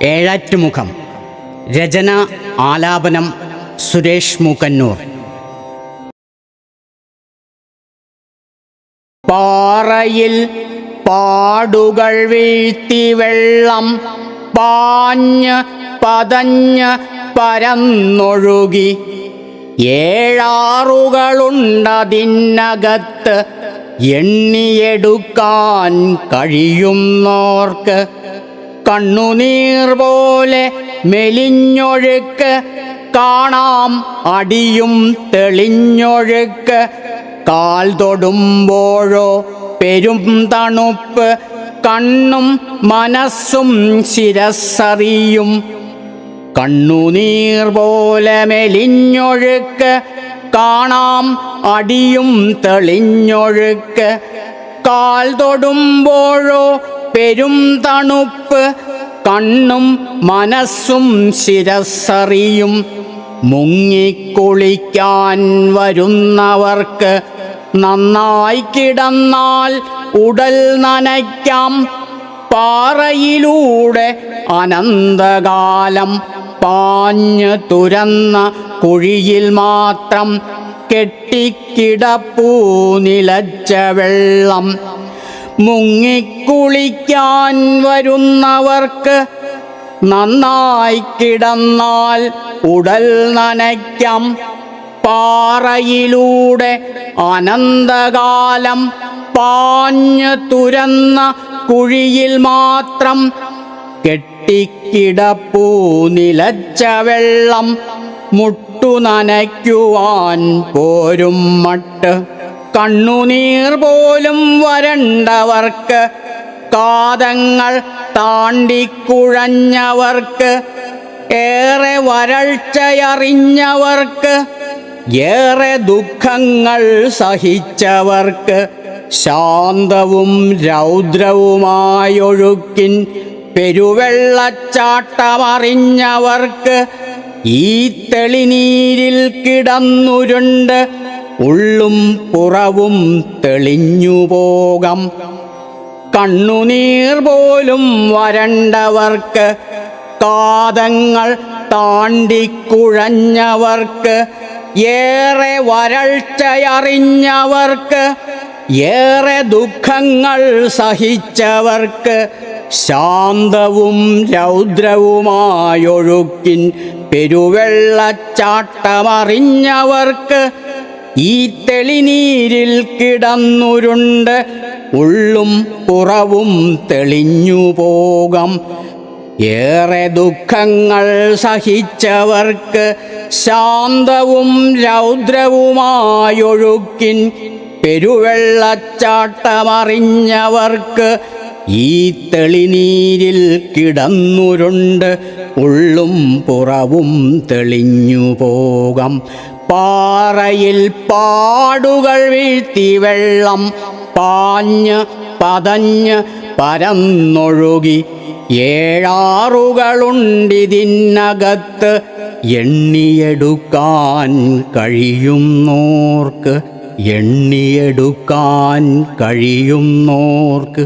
ഏഴാറ്റുമുഖം. രചന, ആലാപനം സുരേഷ് മൂക്കന്നൂർ. പാറയിൽ പാടുകൾ വീഴ്ത്തി വെള്ളം പാഞ്ഞ് പതഞ്ഞ് പരന്നൊഴുകി. ഏഴാറുകളുണ്ടതിനകത്ത് എണ്ണിയെടുക്കാൻ കഴിയുന്നോർക്ക്. കണ്ണുനീർ പോലെ മെലിഞ്ഞൊഴുക്ക് കാണാം അടിയും തെളിഞ്ഞൊഴുക്ക്. കാൽ തൊടുമ്പോഴോ പെരും തണുപ്പ് കണ്ണും മനസ്സും ശിരസ്സറിയും. കണ്ണുനീർ പോലെ മെലിഞ്ഞൊഴുക്ക് കാണാം അടിയും തെളിഞ്ഞൊഴുക്ക്. കാൽ തൊടുമ്പോഴോ പെരും തണുപ്പ് കണ്ണും മനസ്സും ശിരസ്സറിയും. മുങ്ങിക്കുളിക്കാൻ വരുന്നവർക്ക് നന്നായി കിടന്നാൽ ഉടൽ നനയ്ക്കാം. പാറയിലൂടെ അനന്തകാലം പാഞ്ഞ് തുരന്ന കുഴിയിൽ മാത്രം കെട്ടിക്കിടപ്പൂ നിലച്ച വെള്ളം. മുങ്ങിക്കുളിക്കാൻ വരുന്നവർക്ക് നന്നായി കിടന്നാൽ ഉടൽ നനയ്ക്കാം. പാറയിലൂടെ അനന്തകാലം പാഞ്ഞ് തുരന്ന കുഴിയിൽ മാത്രം കെട്ടിക്കിടപ്പൂ നിലച്ച വെള്ളം. മുട്ടു നനയ്ക്കുവാൻ പോരും മട്ട് കണ്ണുനീർ പോലും വരണ്ടവർക്ക്. കാതങ്ങൾ താണ്ടിക്കുഴഞ്ഞവർക്ക്, ഏറെ വരൾച്ചയറിഞ്ഞവർക്ക്, ഏറെ ദുഃഖങ്ങൾ സഹിച്ചവർക്ക്, ശാന്തവും രൗദ്രവുമായൊഴുക്കിൻ പെരുവെള്ളച്ചാട്ടമറിഞ്ഞവർക്ക്, ഈ തെളിനീരിൽ കിടന്നുരുണ്ട് ഉള്ളും പുറവും തെളിഞ്ഞുപോകാം. കണ്ണുനീർ പോലും വരണ്ടവർക്ക്, കാതങ്ങൾ താണ്ടിക്കുഴഞ്ഞവർക്ക്, ഏറെ വരൾച്ചയറിഞ്ഞവർക്ക്, ഏറെ ദുഃഖങ്ങൾ സഹിച്ചവർക്ക്, ശാന്തവും രൗദ്രവുമായൊഴുക്കിൻ പെരുവെള്ളച്ചാട്ടമറിഞ്ഞവർക്ക്, ഈ തെളിനീരിൽ കിടന്നുരുണ്ട് ഉള്ളും പുറവും തെളിഞ്ഞുപോകാം. ഏറെ ദുഃഖങ്ങൾ സഹിച്ചവർക്ക്, ശാന്തവും രൗദ്രവുമായൊഴുക്കിൻ പെരുവെള്ളച്ചാട്ടമറിഞ്ഞവർക്ക്, ഈ തെളിനീരിൽ കിടന്നുരുണ്ട് ഉള്ളും പുറവും തെളിഞ്ഞുപോകാം. പാറയിൽ പാടുകൾ വീഴ്ത്തി വെള്ളം പാഞ്ഞ് പതഞ്ഞ് പരന്നൊഴുകി. ഏഴാറുകളുണ്ടിതിനകത്ത് എണ്ണിയെടുക്കാൻ കഴിയുന്നോർക്ക്, എണ്ണിയെടുക്കാൻ കഴിയുന്നോർക്ക്.